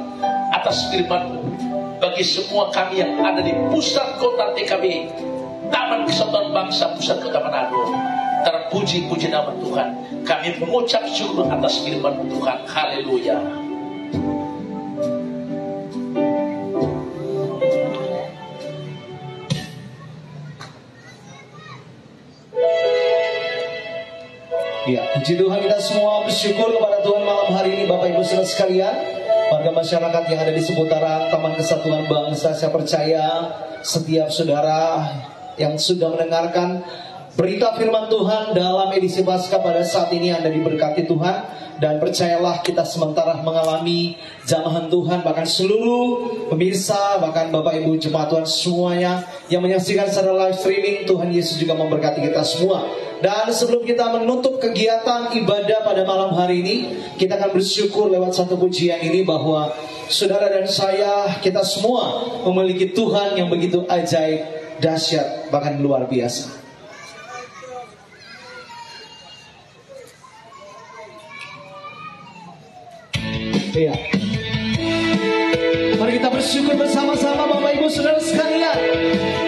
atas firman-Mu. Bagi semua kami yang ada di pusat kota TKB, Taman Kesatuan Bangsa Pusat Kota Manado, terpuji-puji nama Tuhan. Kami mengucap syukur atas firman-Mu Tuhan. Haleluya. Ya, puji Tuhan, kita semua bersyukur kepada Tuhan malam hari ini, Bapak Ibu Saudara sekalian, warga masyarakat yang ada di seputaran Taman Kesatuan Bangsa. Saya percaya setiap saudara yang sudah mendengarkan berita firman Tuhan dalam edisi Paskah pada saat ini Anda diberkati Tuhan. Dan percayalah, kita sementara mengalami jamahan Tuhan, bahkan seluruh pemirsa, bahkan Bapak Ibu jemaat Tuhan semuanya yang menyaksikan secara live streaming, Tuhan Yesus juga memberkati kita semua. Dan sebelum kita menutup kegiatan ibadah pada malam hari ini, kita akan bersyukur lewat satu pujian ini bahwa saudara dan saya, kita semua memiliki Tuhan yang begitu ajaib, dahsyat, bahkan luar biasa. Iya. Mari kita bersyukur bersama-sama Bapak Ibu Saudara sekalian.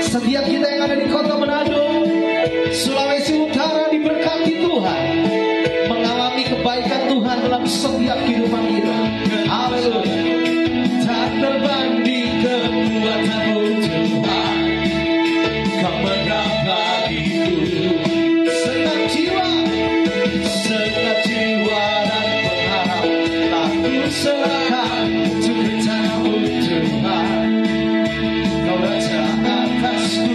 Setiap kita yang ada di kota Manado, Sulawesi Utara diberkati Tuhan, mengalami kebaikan Tuhan dalam setiap kehidupan kita. Haleluya. Tak terbanding kekuatan-Mu Tuhan, Kau megah bagiku segenap jiwa dan berharap. Aku serahkan untuk rencana-Mu Tuhan, Kau raja atasku.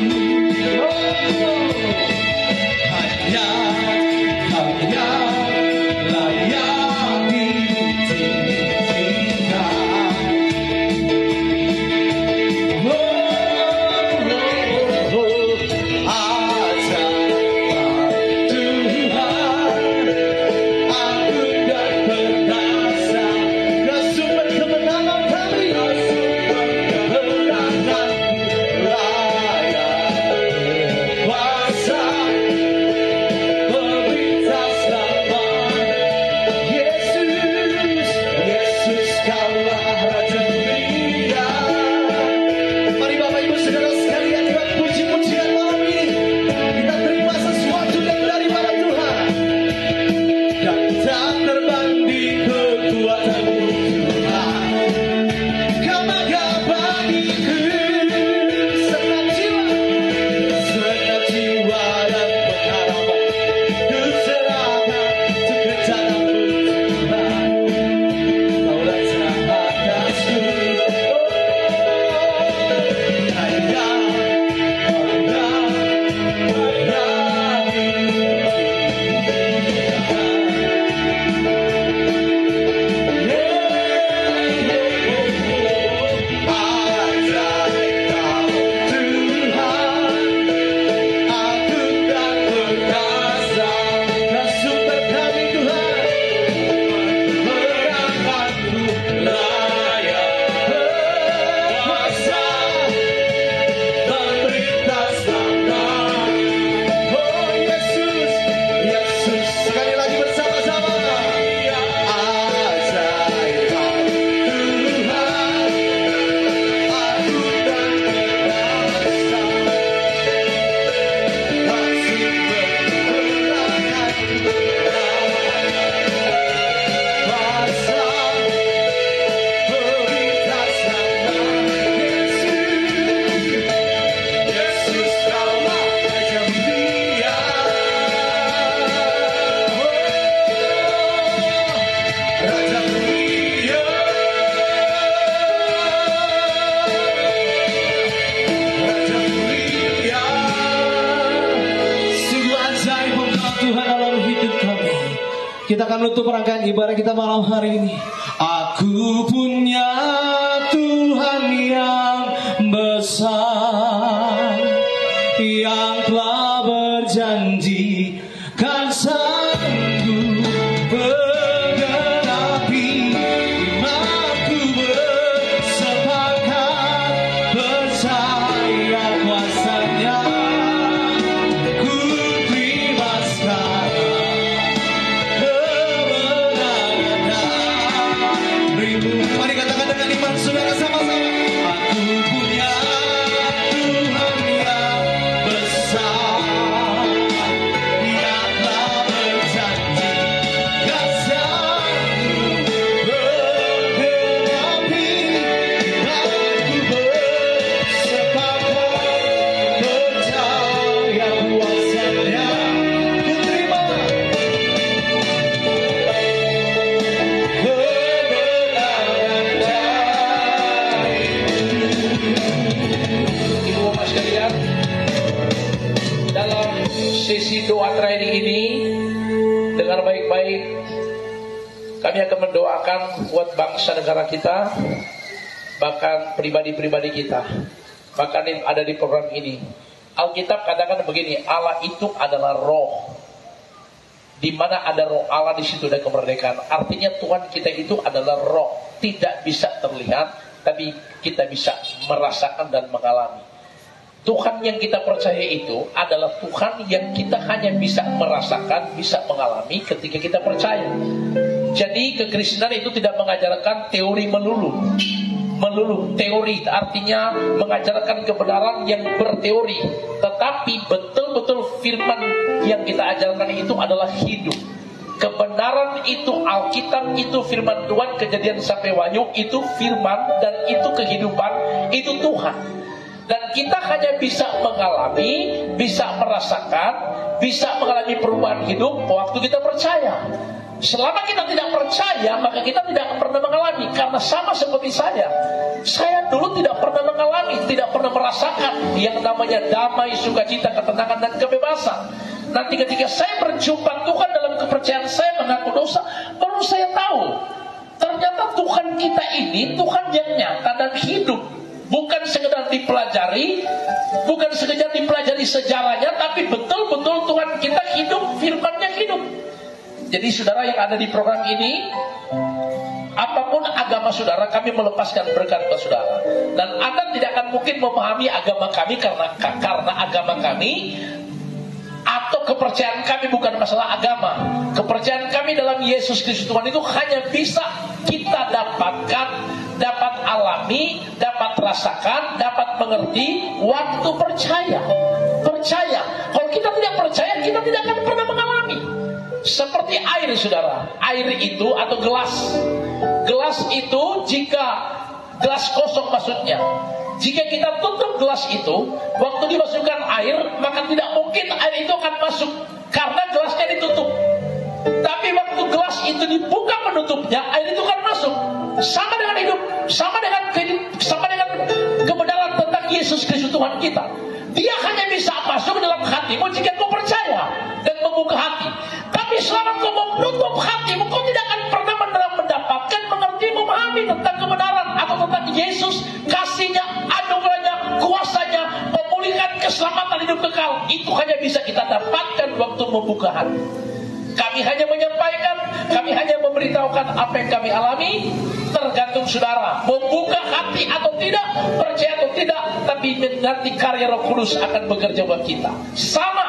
Hanya layak ditinggikan. Kita akan menutup rangkaian ibadah kita malam hari ini. Aku punya Tuhan yang besar, yang telah berjanji kan sanggup menggenapi imanku, bersepakat percaya kuasa-Nya. Ku terima sekarang mari katakan dengan iman saudara sama-sama. Aku punya Tuhan yang besar, yang telah berjanji materi ini dengan baik-baik. Kami akan mendoakan buat bangsa negara kita, bahkan pribadi-pribadi kita, bahkan yang ada di program ini. Alkitab katakan begini, Allah itu adalah roh. Di mana ada roh Allah, di situ ada kemerdekaan. Artinya Tuhan kita itu adalah roh, tidak bisa terlihat, tapi kita bisa merasakan dan mengalami. Tuhan yang kita percaya itu adalah Tuhan yang kita hanya bisa merasakan, bisa mengalami ketika kita percaya. Jadi kekristenan itu tidak mengajarkan teori melulu teori, artinya mengajarkan kebenaran yang berteori, tetapi betul-betul firman yang kita ajarkan itu adalah hidup. Kebenaran itu, Alkitab itu firman Tuhan, Kejadian sampai Wahyu itu firman, dan itu kehidupan, itu Tuhan. Dan kita hanya bisa mengalami, bisa merasakan, bisa mengalami perubahan hidup waktu kita percaya. Selama kita tidak percaya, maka kita tidak akan pernah mengalami. Karena sama seperti saya dulu tidak pernah mengalami, tidak pernah merasakan yang namanya damai, sukacita, ketenangan, dan kebebasan. Nanti ketika saya berjumpa Tuhan dalam kepercayaan saya mengaku dosa, baru saya tahu ternyata Tuhan kita ini Tuhan yang nyata dan hidup. Bukan sekedar dipelajari, bukan sekedar dipelajari sejarahnya, tapi betul-betul Tuhan kita hidup, firman-Nya hidup. Jadi saudara yang ada di program ini, apapun agama saudara, kami melepaskan berkat ke saudara. Dan Anda tidak akan mungkin memahami agama kami karena agama kami atau kepercayaan kami bukan masalah agama. Kepercayaan kami dalam Yesus Kristus Tuhan itu hanya bisa kita dapatkan, dapat alami, dapat rasakan, dapat mengerti waktu percaya. Kalau kita tidak percaya, kita tidak akan pernah mengalami. Seperti air saudara, air itu atau gelas itu, jika gelas kosong maksudnya, jika kita tutup gelas itu, waktu dimasukkan air, maka tidak mungkin air itu akan masuk karena gelasnya ditutup. Tapi waktu gelas itu dibuka penutupnya, air itu akan masuk. Sama dengan hidup, sama dengan kebenaran tentang Yesus Kristus Tuhan kita. Dia hanya bisa masuk dalam hatimu jika kau percaya dan membuka hati. Tapi selama kau menutup hatimu, kau tidak akan pernah mendapatkan, mengerti, memahami tentang kebenaran atau tentang Yesus, kasih-Nya, anugerah-Nya, kuasa-Nya, memulihkan keselamatan hidup kekal. Itu hanya bisa kita dapatkan waktu membuka hati. Kami hanya menyampaikan, kami hanya memberitahukan apa yang kami alami. Tergantung saudara membuka hati atau tidak, percaya atau tidak. Tapi nanti karya Roh Kudus akan bekerja buat kita. Sama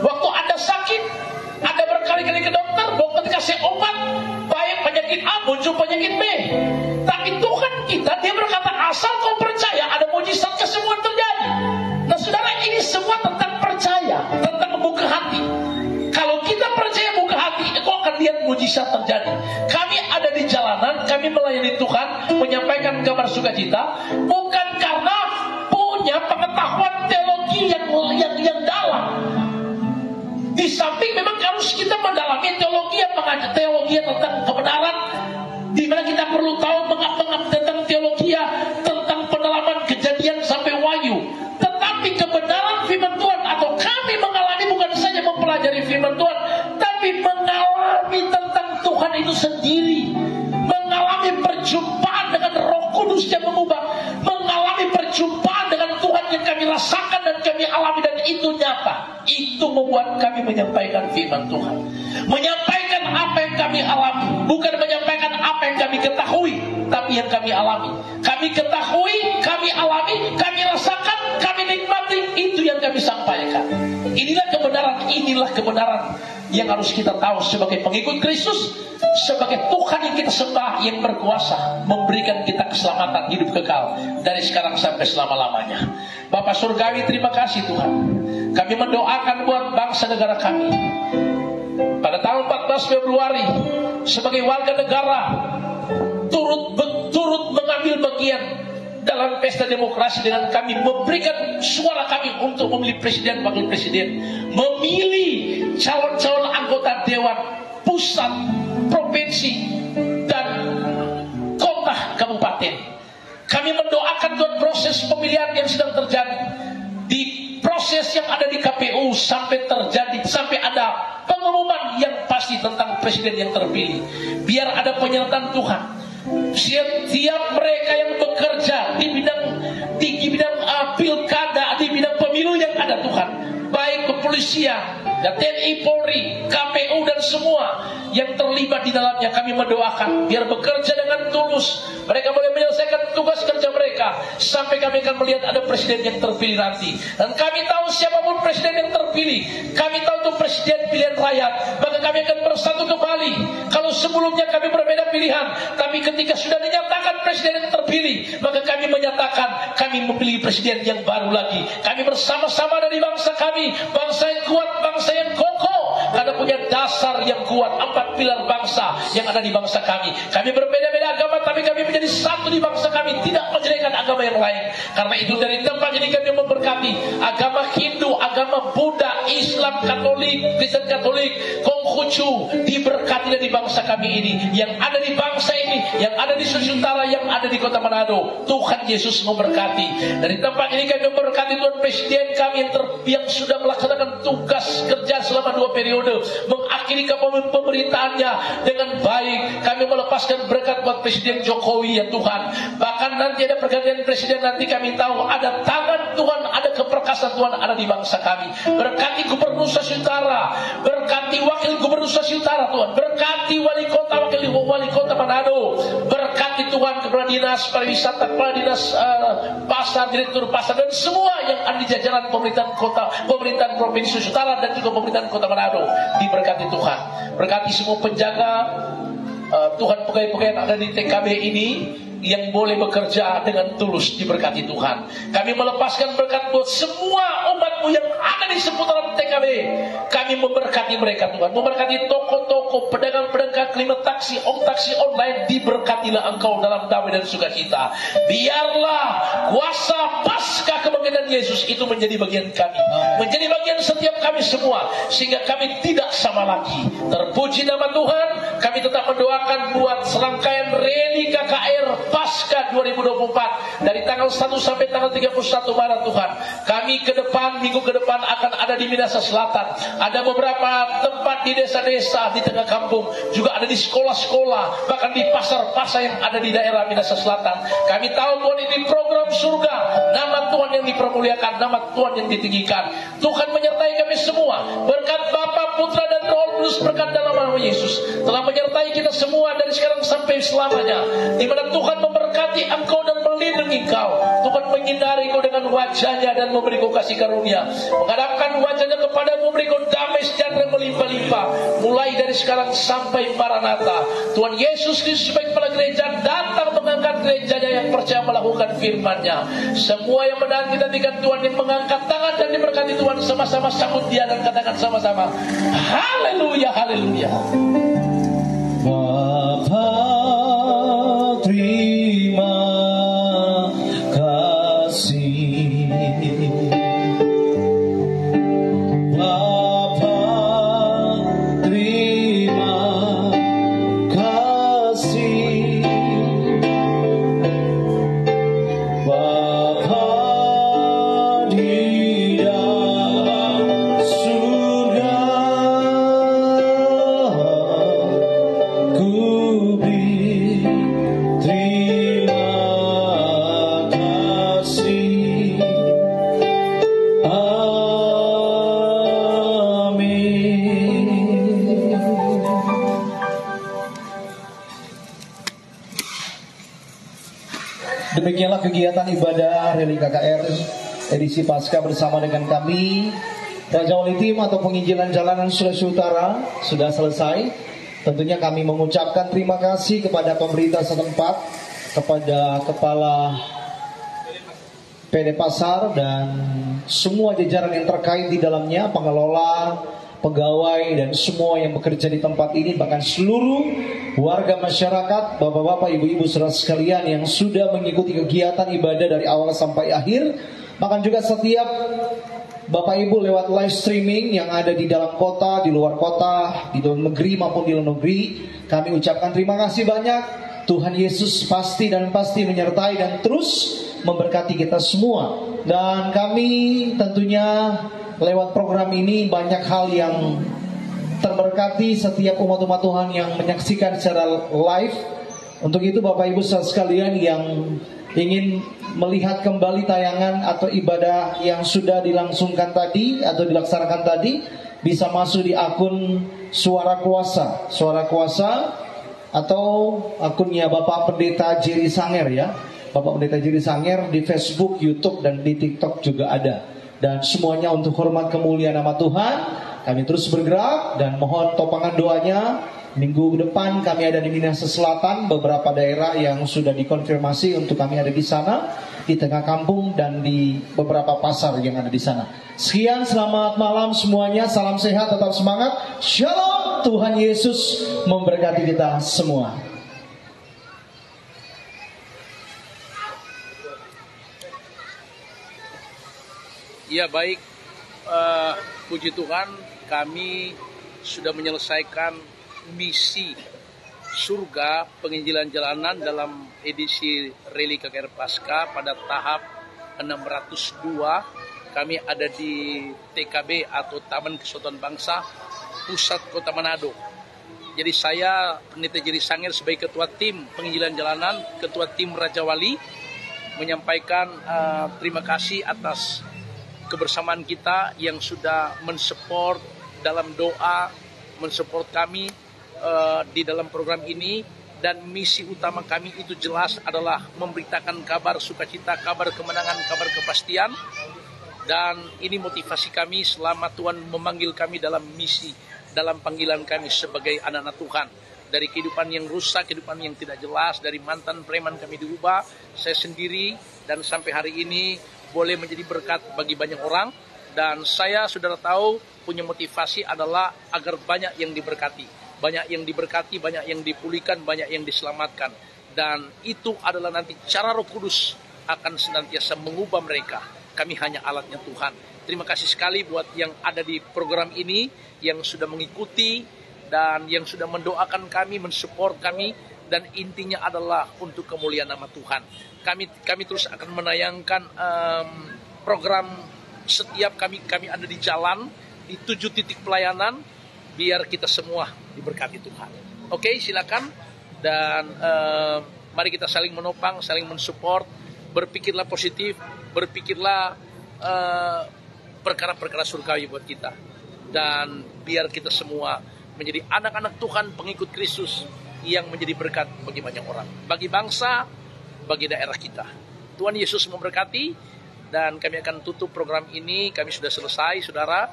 waktu Anda sakit, Anda berkali-kali ke dokter kasih obat, baik penyakit A muncul penyakit B. Tapi Tuhan kita, Dia berkata asal kau percaya, ada mujizat kesembuhan terjadi. Nah saudara, ini semua tentang percaya, tentang membuka hati. Kalau kita percaya buka hati, kau akan lihat mujizat terjadi. Kami ada di jalanan, kami melayani Tuhan, menyampaikan kabar sukacita, bukan karena punya pengetahuan teologi yang dalam. Di samping memang harus kita mendalami teologi yang tentang kebenaran, di mana kita perlu tahu tentang teologi tentang pendalaman Kejadian sampai Wahyu. Tetapi kebenaran firman Tuhan, atau kami mengalami, bukan saja mempelajari firman Tuhan, tapi mengalami tentang Tuhan itu sendiri, mengalami perjumpaan dengan Roh Kudus yang mengubah, mengalami perjumpaan dengan Tuhan yang kami rasakan dan kami alami, dan itu nyata. Itu membuat kami menyampaikan firman Tuhan, menyampaikan apa yang kami alami, bukan menyampaikan apa yang kami ketahui, tapi yang kami alami. Kami ketahui, kami alami, kami rasakan, kami nikmati, itu yang kami sampaikan. Inilah kebenaran yang harus kita tahu sebagai pengikut Kristus, sebagai Tuhan yang kita sembah, yang berkuasa memberikan kita keselamatan hidup kekal dari sekarang sampai selama-lamanya. Bapa Surgawi, terima kasih Tuhan. Kami mendoakan buat bangsa negara kami. Pada tanggal 14 Februari, sebagai warga negara, turut mengambil bagian dalam pesta demokrasi dengan kami memberikan suara kami untuk memilih presiden, wakil presiden, memilih calon-calon anggota dewan pusat, provinsi, dan kota kabupaten. Kami mendoakan buat proses pemilihan yang sedang terjadi. Di proses proses yang ada di KPU sampai terjadi, sampai ada pengumuman yang pasti tentang presiden yang terpilih. Biar ada penyertaan Tuhan. Setiap mereka yang bekerja di bidang pilkada, di bidang pemilu yang ada Tuhan, baik kepolisian, TNI, Polri, KPU dan semua yang terlibat di dalamnya, kami mendoakan biar bekerja dengan tulus. Mereka boleh menyelesaikan tugas kerja mereka sampai kami akan melihat ada presiden yang terpilih nanti. Dan kami tahu siapapun presiden yang terpilih, kami tahu itu presiden pilihan rakyat, maka kami akan bersatu kembali. Kalau sebelumnya kami berbeda pilihan, tapi ketika sudah dinyatakan presiden yang terpilih, maka kami menyatakan kami memilih presiden yang baru lagi. Kami bersama-sama dari bangsa kami, bangsa yang kuat, bangsa yang kokoh, karena punya dasar yang kuat, 4 pilar bangsa yang ada di bangsa kami. Kami berbeda-beda agama, tapi kami menjadi satu di bangsa kami, tidak menjelekan agama yang lain. Karena itu dari tempat ini kami memberkati agama Hindu, agama Buddha, Islam, Katolik, Kristen Katolik, Konghucu, diberkati dari bangsa kami ini, yang ada di bangsa ini, yang ada di Sulawesi Utara, yang ada di Kota Manado. Tuhan Yesus memberkati. Dari tempat ini kami memberkati Tuhan Presiden kami yang sudah melaksanakan tugas kerja selama 2 periode, mengakhiri pemerintahannya dengan baik. Kami melepaskan berkat buat Presiden Jokowi ya Tuhan. Bahkan nanti ada pergantian presiden, nanti kami tahu ada tangan Tuhan, ada keperkasaan Tuhan ada di bangsa kami. Berkati Gubernur Sulawesi Utara, berkati Wakil Gubernur Sulawesi Utara Tuhan, berkati Wali Kota, Wakil Wali Kota Manado, berkati Tuhan Kepala Dinas Pariwisata, Kepala Dinas Pasar, Direktur Pasar, dan semua yang ada di jajaran pemerintahan kota, pemerintahan Provinsi Sulawesi Utara dan juga pemerintahan Kota Manado. Diberkati Tuhan. Berkati semua penjaga Tuhan, pegawai-pegawai yang ada di TKB ini yang boleh bekerja dengan tulus, diberkati Tuhan. Kami melepaskan berkat buat semua umat-Mu yang ada di seputaran TKB. Kami memberkati mereka Tuhan, memberkati toko-toko, pedagang-pedagang klima taksi online, diberkatilah Engkau dalam damai dan sukacita. Biarlah kuasa pasca kebangkitan Yesus itu menjadi bagian kami, menjadi bagian setiap kami semua, sehingga kami tidak sama lagi. Terpuji nama Tuhan. Kami tetap mendoakan buat serangkaian rally KKR Pasca 2024 dari tanggal 1 sampai tanggal 31 Maret Tuhan. Kami ke depan, minggu ke depan akan ada di Minahasa Selatan. Ada beberapa tempat di desa-desa, di tengah kampung, juga ada di sekolah-sekolah, bahkan di pasar-pasar yang ada di daerah Minahasa Selatan. Kami tahu Tuhan ini program surga, nama Tuhan yang dipermuliakan, nama Tuhan yang ditinggikan. Tuhan menyertai kami semua. Berkat Bapa, Putra dan Roh Kudus, berkat dalam nama Yesus telah menyertai kita semua dari sekarang sampai selamanya. Di mana Tuhan memberkati engkau dan melindungi engkau. Tuhan menyinari engkau dengan wajahnya dan memberi kau kasih karunia, menghadapkan wajahnya kepada memberi kau damai sejahtera melimpah-limpah, mulai dari sekarang sampai Maranatha. Tuhan Yesus Kristus sebagai kepala gereja datang mengangkat gerejanya yang percaya melakukan firman-Nya. Semua yang menanti-nantikan Tuhan, yang mengangkat tangan dan diberkati Tuhan, sama-sama sambut Dia dan katakan sama-sama haleluya, haleluya. Bapa, terima kasih. Bapa, terima kasih. Bapa di dalam surga, ku beri terima kasih. Amin. Demikianlah kegiatan ibadah Rally KKR edisi Pasca bersama dengan kami Raja Wali Tim atau penginjilan jalanan Sulawesi Utara sudah selesai. Tentunya kami mengucapkan terima kasih kepada pemerintah setempat, kepada Kepala PD Pasar dan semua jajaran yang terkait di dalamnya, pengelola, pegawai dan semua yang bekerja di tempat ini, bahkan seluruh warga masyarakat, bapak-bapak, ibu-ibu, saudara sekalian yang sudah mengikuti kegiatan ibadah dari awal sampai akhir, bahkan juga setiap Bapak Ibu lewat live streaming yang ada di dalam kota, di luar kota, di dalam negeri maupun di luar negeri, kami ucapkan terima kasih banyak. Tuhan Yesus pasti dan pasti menyertai dan terus memberkati kita semua. Dan kami tentunya lewat program ini banyak hal yang terberkati setiap umat-umat Tuhan yang menyaksikan secara live. Untuk itu Bapak Ibu saudara sekalian yang ingin melihat kembali tayangan atau ibadah yang sudah dilangsungkan tadi atau dilaksanakan tadi, bisa masuk di akun Suara Kuasa atau akunnya Bapak Pendeta Jerry Sanger ya. Bapak Pendeta Jerry Sanger di Facebook, YouTube, dan di TikTok juga ada. Dan semuanya untuk hormat kemuliaan nama Tuhan. Kami terus bergerak dan mohon topangan doanya. Minggu depan kami ada di Minahasa Selatan, beberapa daerah yang sudah dikonfirmasi untuk kami ada di sana, di tengah kampung dan di beberapa pasar yang ada di sana. Sekian, selamat malam semuanya, salam sehat, tetap semangat. Shalom, Tuhan Yesus memberkati kita semua. Ya baik, puji Tuhan, kami sudah menyelesaikan misi surga penginjilan jalanan dalam edisi Rally KKR Pasca pada tahap 602. Kami ada di TKB atau Taman Kesatuan Bangsa Pusat Kota Manado. Jadi saya Pendeta Jerry Sanger sebagai ketua tim penginjilan jalanan, ketua tim Raja Wali, menyampaikan terima kasih atas kebersamaan kita yang sudah mensupport dalam doa, mensupport kami di dalam program ini. Dan misi utama kami itu jelas adalah memberitakan kabar sukacita, kabar kemenangan, kabar kepastian. Dan ini motivasi kami selama Tuhan memanggil kami dalam misi, dalam panggilan kami sebagai anak-anak Tuhan. Dari kehidupan yang rusak, kehidupan yang tidak jelas, dari mantan preman kami diubah, saya sendiri, dan sampai hari ini boleh menjadi berkat bagi banyak orang. Dan saya saudara tahu punya motivasi adalah agar banyak yang diberkati. Banyak yang diberkati, banyak yang dipulihkan, banyak yang diselamatkan. Dan itu adalah nanti cara Roh Kudus akan senantiasa mengubah mereka. Kami hanya alatnya Tuhan. Terima kasih sekali buat yang ada di program ini, yang sudah mengikuti, dan yang sudah mendoakan kami, mensupport kami. Dan intinya adalah untuk kemuliaan nama Tuhan. Kami terus akan menayangkan program setiap kami ada di jalan, di 7 titik pelayanan, biar kita semua diberkati Tuhan. Oke, silakan. Dan mari kita saling menopang, saling mensupport. Berpikirlah positif, berpikirlah perkara-perkara surgawi buat kita. Dan biar kita semua menjadi anak-anak Tuhan, pengikut Kristus yang menjadi berkat bagi banyak orang, bagi bangsa, bagi daerah kita. Tuhan Yesus memberkati. Dan kami akan tutup program ini. Kami sudah selesai, saudara.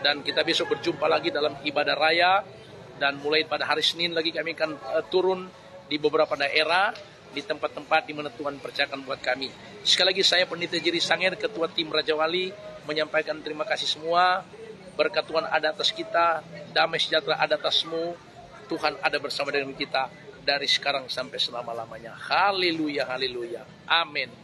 Dan kita besok berjumpa lagi dalam ibadah raya. Dan mulai pada hari Senin lagi kami akan turun di beberapa daerah, di tempat-tempat di mana Tuhan percayakan buat kami. Sekali lagi saya Pendeta Jerry Sanger, ketua tim Raja Wali, menyampaikan terima kasih semua. Berkat Tuhan ada atas kita, damai sejahtera ada atasmu. Tuhan ada bersama dengan kita dari sekarang sampai selama-lamanya. Haleluya, haleluya. Amin.